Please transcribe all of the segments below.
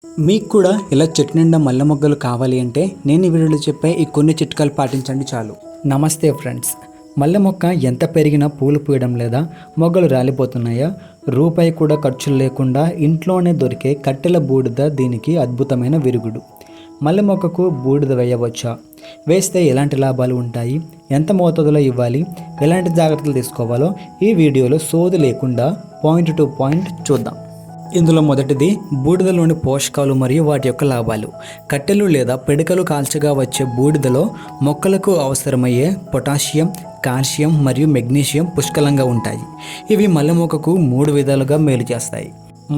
మీకు కూడా ఇలా చెట్టు నిండా మల్లె మొగ్గలు కావాలి అంటే నేను ఈ వీడియోలో చెప్పే ఈ కొన్ని చిట్కాలు పాటించండి చాలు. నమస్తే ఫ్రెండ్స్. మల్లె మొక్క ఎంత పెరిగినా పూలు పూయడం లేదా మొగ్గలు రాలిపోతున్నాయా? రూపాయి కూడా ఖర్చులు లేకుండా ఇంట్లోనే దొరికే కట్టెల బూడిద దీనికి అద్భుతమైన విరుగుడు. మల్లె మొక్కకు బూడిద వేయవచ్చా? వేస్తే ఎలాంటి లాభాలు ఉంటాయి? ఎంత మోతాదులో ఇవ్వాలి? ఎలాంటి జాగ్రత్తలు తీసుకోవాలో ఈ వీడియోలో సోది లేకుండా పాయింట్ టు పాయింట్ చూద్దాం. ఇందులో మొదటిది బూడిదలోని పోషకాలు మరియు వాటి యొక్క లాభాలు. కట్టెలు లేదా పిడకలు కాల్చగా వచ్చే బూడిదలో మొక్కలకు అవసరమయ్యే పొటాషియం, కాల్షియం మరియు మెగ్నీషియం పుష్కలంగా ఉంటాయి. ఇవి మల్లె మొక్కకు 3 విధాలుగా మేలు చేస్తాయి.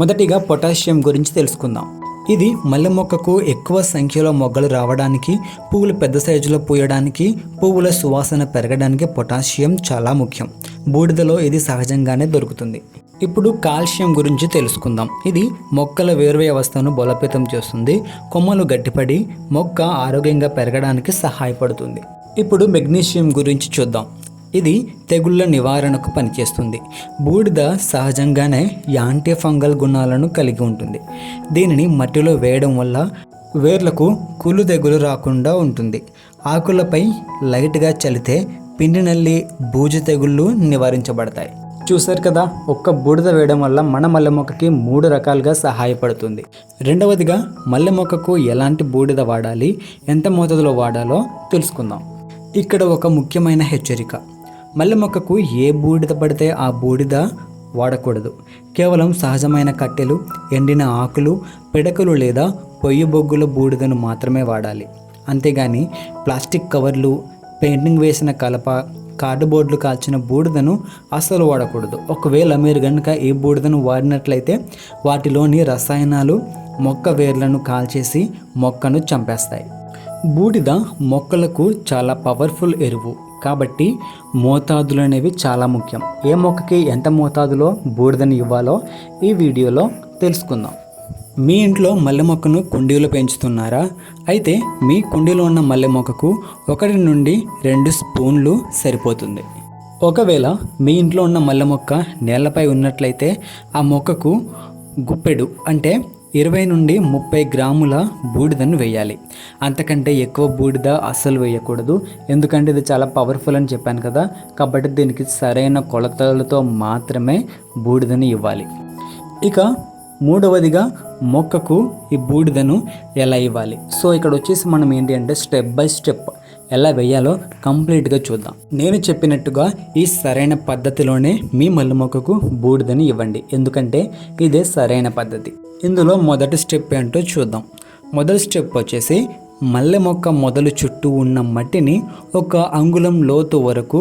మొదటిగా పొటాషియం గురించి తెలుసుకుందాం. ఇది మల్లె మొక్కకు ఎక్కువ సంఖ్యలో మొగ్గలు రావడానికి, పువ్వులు పెద్ద సైజులో పూయడానికి, పువ్వుల సువాసన పెరగడానికి పొటాషియం చాలా ముఖ్యం. బూడిదలో ఇది సహజంగానే దొరుకుతుంది. ఇప్పుడు కాల్షియం గురించి తెలుసుకుందాం. ఇది మొక్కల వేరు వ్యవస్థను బలోపేతం చేస్తుంది, కొమ్మలు గట్టిపడి మొక్క ఆరోగ్యంగా పెరగడానికి సహాయపడుతుంది. ఇప్పుడు మెగ్నీషియం గురించి చూద్దాం. ఇది తెగుళ్ళ నివారణకు పనిచేస్తుంది. బూడిద సహజంగానే యాంటీ ఫంగల్ గుణాలను కలిగి ఉంటుంది. దీనిని మట్టిలో వేయడం వల్ల వేర్లకు కుళ్ళు తెగులు రాకుండా ఉంటుంది. ఆకులపై లైట్గా చల్లితే పిండి నల్లి, బూజు తెగుళ్ళు నివారించబడతాయి. చూశారు కదా, ఒక్క బూడిద వేయడం వల్ల మన మల్లె మొక్కకి 3 రకాలుగా సహాయపడుతుంది. రెండవదిగా మల్లె మొక్కకు ఎలాంటి బూడిద వాడాలి, ఎంత మోతాదులో వాడాలో తెలుసుకుందాం. ఇక్కడ ఒక ముఖ్యమైన హెచ్చరిక. మల్లె మొక్కకు ఏ బూడిద పడితే ఆ బూడిద వాడకూడదు. కేవలం సహజమైన కట్టెలు, ఎండిన ఆకులు, పిడకలు లేదా పొయ్యి బొగ్గుల బూడిదను మాత్రమే వాడాలి. అంతేగాని ప్లాస్టిక్ కవర్లు, పెయింటింగ్ వేసిన కలప, కార్డుబోర్డులు కాల్చిన బూడిదను అస్సలు వాడకూడదు. ఒకవేళ మీరు కనుక ఈ బూడిదను వాడినట్లయితే వాటిలోని రసాయనాలు మొక్క వేర్లను కాల్చేసి మొక్కను చంపేస్తాయి. బూడిద మొక్కలకు చాలా పవర్ఫుల్ ఎరువు కాబట్టి మోతాదులు అనేవి చాలా ముఖ్యం. ఏ మొక్కకి ఎంత మోతాదులో బూడిదని ఇవ్వాలో ఈ వీడియోలో తెలుసుకుందాం. మీ ఇంట్లో మల్లె మొక్కను కుండీలో పెంచుతున్నారా? అయితే మీ కుండీలో ఉన్న మల్లె మొక్కకు 1 నుండి 2 స్పూన్లు సరిపోతుంది. ఒకవేళ మీ ఇంట్లో ఉన్న మల్లె మొక్క నేలపై ఉన్నట్లయితే ఆ మొక్కకు గుప్పెడు అంటే 20 నుండి 30 గ్రాముల బూడిదను వేయాలి. అంతకంటే ఎక్కువ బూడిద అస్సలు వేయకూడదు. ఎందుకంటే ఇది చాలా పవర్ఫుల్ అని చెప్పాను కదా, కాబట్టి దీనికి సరైన కొలతలతో మాత్రమే బూడిదని ఇవ్వాలి. ఇక మూడవదిగా మొక్కకు ఈ బూడిదను ఎలా ఇవ్వాలి. సో ఇక్కడ వచ్చేసి మనం ఏంటి అంటే స్టెప్ బై స్టెప్ ఎలా వేయాలో కంప్లీట్గా చూద్దాం. నేను చెప్పినట్టుగా ఈ సరైన పద్ధతిలోనే మీ మల్లె మొక్కకు బూడిదని ఇవ్వండి. ఎందుకంటే ఇదే సరైన పద్ధతి. ఇందులో మొదటి స్టెప్ ఏంటో చూద్దాం. మొదటి స్టెప్ వచ్చేసి మల్లె మొక్క మొదలు చుట్టూ ఉన్న మట్టిని 1 అంగుళం లోతు వరకు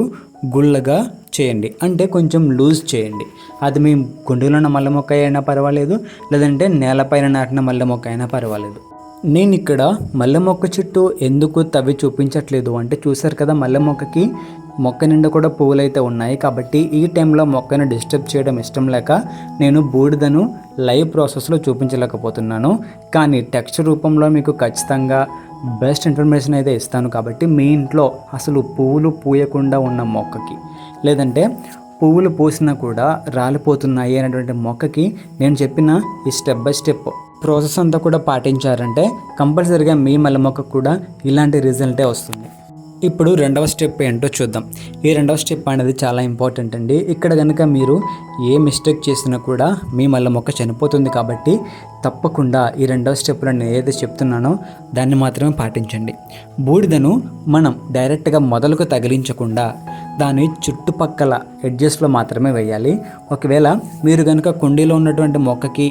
గుల్లగా చేయండి. అంటే కొంచెం లూజ్ చేయండి. అది మీ కుండీలో ఉన్న మల్లె మొక్క అయినా పర్వాలేదు, లేదంటే నేలపైన నాటిన మల్లె మొక్క అయినా పర్వాలేదు. నేను ఇక్కడ మల్లె మొక్క చుట్టూ ఎందుకు తవ్వి చూపించట్లేదు అంటే, చూసారు కదా మల్లె మొక్కకి మొక్క నిండా కూడా పువ్వులు అయితే ఉన్నాయి. కాబట్టి ఈ టైంలో మొక్కను డిస్టర్బ్ చేయడం ఇష్టం లేక నేను బూడిదను లైవ్ ప్రాసెస్లో చూపించలేకపోతున్నాను. కానీ టెక్స్ట్ రూపంలో మీకు ఖచ్చితంగా బెస్ట్ ఇన్ఫర్మేషన్ అయితే ఇస్తాను. కాబట్టి మీ ఇంట్లో అసలు పువ్వులు పూయకుండా ఉన్న మొక్కకి, లేదంటే పువ్వులు పూసినా కూడా రాలిపోతున్నాయి అనేటువంటి మొక్కకి నేను చెప్పిన ఈ స్టెప్ బై స్టెప్ ప్రాసెస్ అంతా కూడా పాటించారంటే కంపల్సరీగా మీ మల్లె మొక్కకు కూడా ఇలాంటి రిజల్టే వస్తుంది. ఇప్పుడు రెండవ స్టెప్ ఏంటో చూద్దాం. ఈ రెండవ స్టెప్ అనేది చాలా ఇంపార్టెంట్ అండి. ఇక్కడ కనుక మీరు ఏ మిస్టేక్ చేసినా కూడా మీ మల్లె మొక్క చనిపోతుంది. కాబట్టి తప్పకుండా ఈ రెండవ స్టెప్లో నేను ఏదైతే చెప్తున్నానో దాన్ని మాత్రమే పాటించండి. బూడిదను మనం డైరెక్ట్గా మొదలకు తగిలించకుండా దాని చుట్టుపక్కల ఎడ్జెస్లో మాత్రమే వేయాలి. ఒకవేళ మీరు కనుక కుండీలో ఉన్నటువంటి మొక్కకి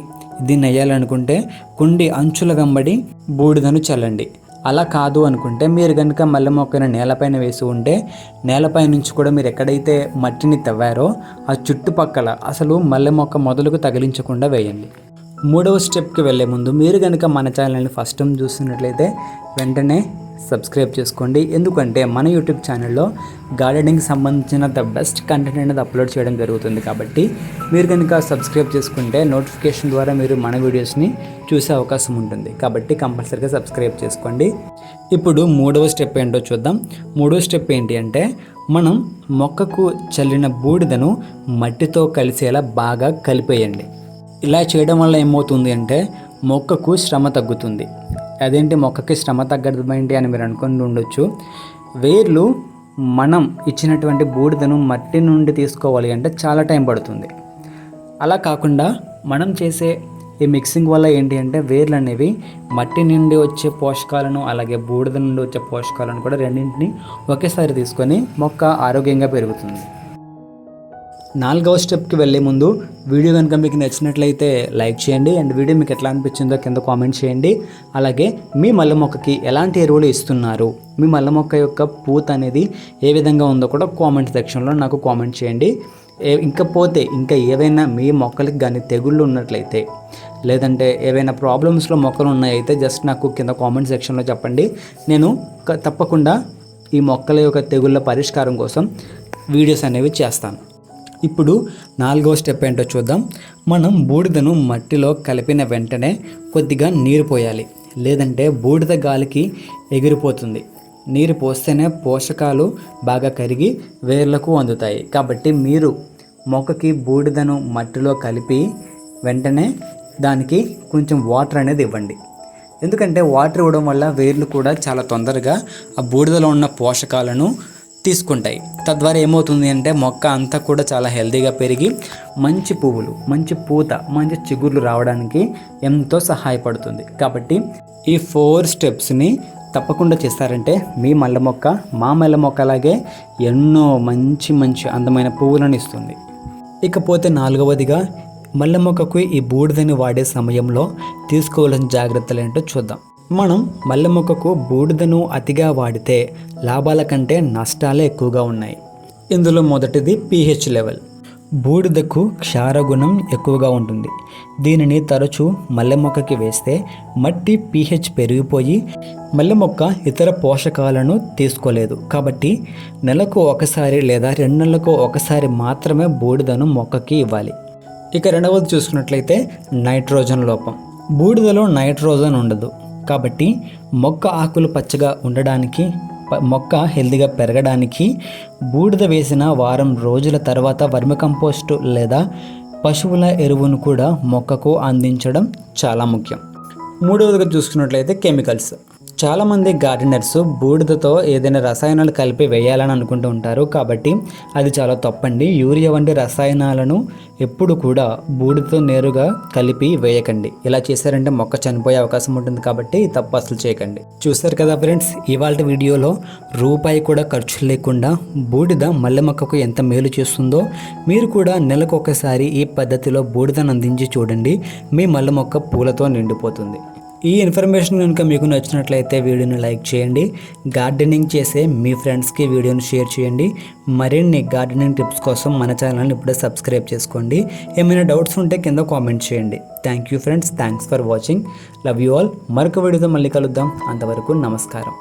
దీన్ని వేయాలనుకుంటే కుండీ అంచుల వెంబడి బూడిదను చల్లండి. అలా కాదు అనుకుంటే మీరు కనుక మల్లె మొక్కను నేలపైన వేసి ఉంటే నేలపై నుంచి కూడా మీరు ఎక్కడైతే మట్టిని తవ్వారో ఆ చుట్టుపక్కల అసలు మల్లె మొక్క మొదలుకు తగిలించకుండా వేయండి. మూడవ స్టెప్కి వెళ్ళే ముందు మీరు కనుక మన ఛానల్ని ఫస్ట్ టైం చూస్తున్నట్లయితే వెంటనే సబ్స్క్రైబ్ చేసుకోండి. ఎందుకంటే మన యూట్యూబ్ ఛానల్లో గార్డెనింగ్ సంబంధించిన ద బెస్ట్ కంటెంట్ అనేది అప్లోడ్ చేయడం జరుగుతుంది. కాబట్టి మీరు కనుక సబ్స్క్రైబ్ చేసుకుంటే నోటిఫికేషన్ ద్వారా మీరు మన వీడియోస్ని చూసే అవకాశం ఉంటుంది. కాబట్టి కంపల్సరీగా సబ్స్క్రైబ్ చేసుకోండి. ఇప్పుడు మూడవ స్టెప్ ఏంటో చూద్దాం. మూడవ స్టెప్ ఏంటి అంటే మనం మొక్కకు చల్లిన బూడిదను మట్టితో కలిసేలా బాగా కలిపేయండి. ఇలా చేయడం వల్ల ఏమవుతుంది అంటే మొక్కకు శ్రమ తగ్గుతుంది. అదేంటి మొక్కకి శ్రమ తగ్గడం ఏంటి అని మీరు అనుకుని ఉండొచ్చు. వేర్లు మనం ఇచ్చినటువంటి బూడిదను మట్టి నుండి తీసుకోవాలి అంటే చాలా టైం పడుతుంది. అలా కాకుండా మనం చేసే ఈ మిక్సింగ్ వల్ల ఏంటి అంటే వేర్లు అనేవి మట్టి నుండి వచ్చే పోషకాలను అలాగే బూడిద నుండి వచ్చే పోషకాలను కూడా రెండింటిని ఒకేసారి తీసుకొని మొక్క ఆరోగ్యంగా పెరుగుతుంది. 4వ స్టెప్కి వెళ్ళే ముందు వీడియో కనుక మీకు నచ్చినట్లయితే లైక్ చేయండి అండ్ వీడియో మీకు ఎట్లా అనిపించిందో కింద కామెంట్ చేయండి. అలాగే మీ మల్లె మొక్కకి ఎలాంటి ఎరువులు ఇస్తున్నారు, మీ మల్లె మొక్క యొక్క పూత అనేది ఏ విధంగా ఉందో కూడా కామెంట్ సెక్షన్లో నాకు కామెంట్ చేయండి. ఇంకా ఏవైనా మీ మొక్కలకి కానీ తెగుళ్ళు ఉన్నట్లయితే లేదంటే ఏవైనా ప్రాబ్లమ్స్లో మొక్కలు ఉన్నాయైతే జస్ట్ నాకు కింద కామెంట్ సెక్షన్లో చెప్పండి. నేను తప్పకుండా ఈ మొక్కల యొక్క తెగుళ్ళ పరిష్కారం కోసం వీడియోస్ అనేవి చేస్తాను. ఇప్పుడు 4వ స్టెప్ ఏంటో చూద్దాం. మనం బూడిదను మట్టిలో కలిపిన వెంటనే కొద్దిగా నీరు పోయాలి, లేదంటే బూడిద గాలికి ఎగిరిపోతుంది. నీరు పోస్తేనే పోషకాలు బాగా కరిగి వేర్లకు అందుతాయి. కాబట్టి మీరు మొక్కకి బూడిదను మట్టిలో కలిపి వెంటనే దానికి కొంచెం వాటర్ అనేది ఇవ్వండి. ఎందుకంటే వాటర్ ఇవ్వడం వల్ల వేర్లు కూడా చాలా తొందరగా ఆ బూడిదలో ఉన్న పోషకాలను తీసుకుంటాయి. తద్వారా ఏమవుతుంది అంటే మొక్క అంతా కూడా చాలా హెల్తీగా పెరిగి మంచి పువ్వులు, మంచి పూత, మంచి చిగుర్లు రావడానికి ఎంతో సహాయపడుతుంది. కాబట్టి ఈ 4 స్టెప్స్ని తప్పకుండా చేస్తారంటే మీ మల్లె మొక్క మా మల్లె మొక్క అలాగే ఎన్నో మంచి అందమైన పువ్వులను ఇస్తుంది. ఇకపోతే 4వదిగా మల్లె మొక్కకు ఈ బూడిదని వాడే సమయంలో తీసుకోవాల్సిన జాగ్రత్తలు ఏంటో చూద్దాం. మనం మల్లె మొక్కకు బూడిదను అతిగా వాడితే లాభాల కంటే నష్టాలే ఎక్కువగా ఉన్నాయి. ఇందులో మొదటిది pH లెవెల్. బూడిదకు క్షారగుణం ఎక్కువగా ఉంటుంది. దీనిని తరచూ మల్లె మొక్కకి వేస్తే మట్టి pH పెరిగిపోయి మల్లె మొక్క ఇతర పోషకాలను తీసుకోలేదు. కాబట్టి నెలకు ఒకసారి లేదా 2 నెలలకు ఒకసారి మాత్రమే బూడిదను మొక్కకి ఇవ్వాలి. ఇక 2వది చూసుకున్నట్లయితే నైట్రోజన్ లోపం. బూడిదలో నైట్రోజన్ ఉండదు. కాబట్టి మొక్క ఆకులు పచ్చగా ఉండడానికి, మొక్క హెల్తీగా పెరగడానికి బూడిద వేసిన వారం రోజుల తర్వాత వర్మి కంపోస్ట్ లేదా పశువుల ఎరువును కూడా మొక్కకు అందించడం చాలా ముఖ్యం. 3వదిగా చూసుకున్నట్లయితే కెమికల్స్. చాలామంది గార్డెనర్స్ బూడిదతో ఏదైనా రసాయనాలు కలిపి వేయాలని అనుకుంటూ ఉంటారు. కాబట్టి అది చాలా తప్పండి. యూరియా వంటి రసాయనాలను ఎప్పుడు కూడా బూడిదతో నేరుగా కలిపి వేయకండి. ఇలా చేశారంటే మొక్క చనిపోయే అవకాశం ఉంటుంది. కాబట్టి తప్పు అసలు చేయకండి. చూస్తారు కదా ఫ్రెండ్స్, ఇవాళ వీడియోలో రూపాయి కూడా ఖర్చు లేకుండా బూడిద మల్లె మొక్కకు ఎంత మేలు చేస్తుందో మీరు కూడా నెలకు ఒకసారి ఈ పద్ధతిలో బూడిదను అందించి చూడండి. మీ మల్లె మొక్క పూలతో నిండిపోతుంది. ఈ ఇన్ఫర్మేషన్ కనుక మీకు నచ్చినట్లయితే వీడియోని లైక్ చేయండి. గార్డెనింగ్ చేసే మీ ఫ్రెండ్స్కి వీడియోని షేర్ చేయండి. మరిన్ని గార్డెనింగ్ టిప్స్ కోసం మన ఛానల్ని ఇప్పుడే సబ్స్క్రైబ్ చేసుకోండి. ఏమైనా డౌట్స్ ఉంటే కింద కామెంట్ చేయండి. Thank you friends, thanks for watching. Love you all. మరొక వీడియోతో మళ్ళీ కలుద్దాం. అంతవరకు నమస్కారం.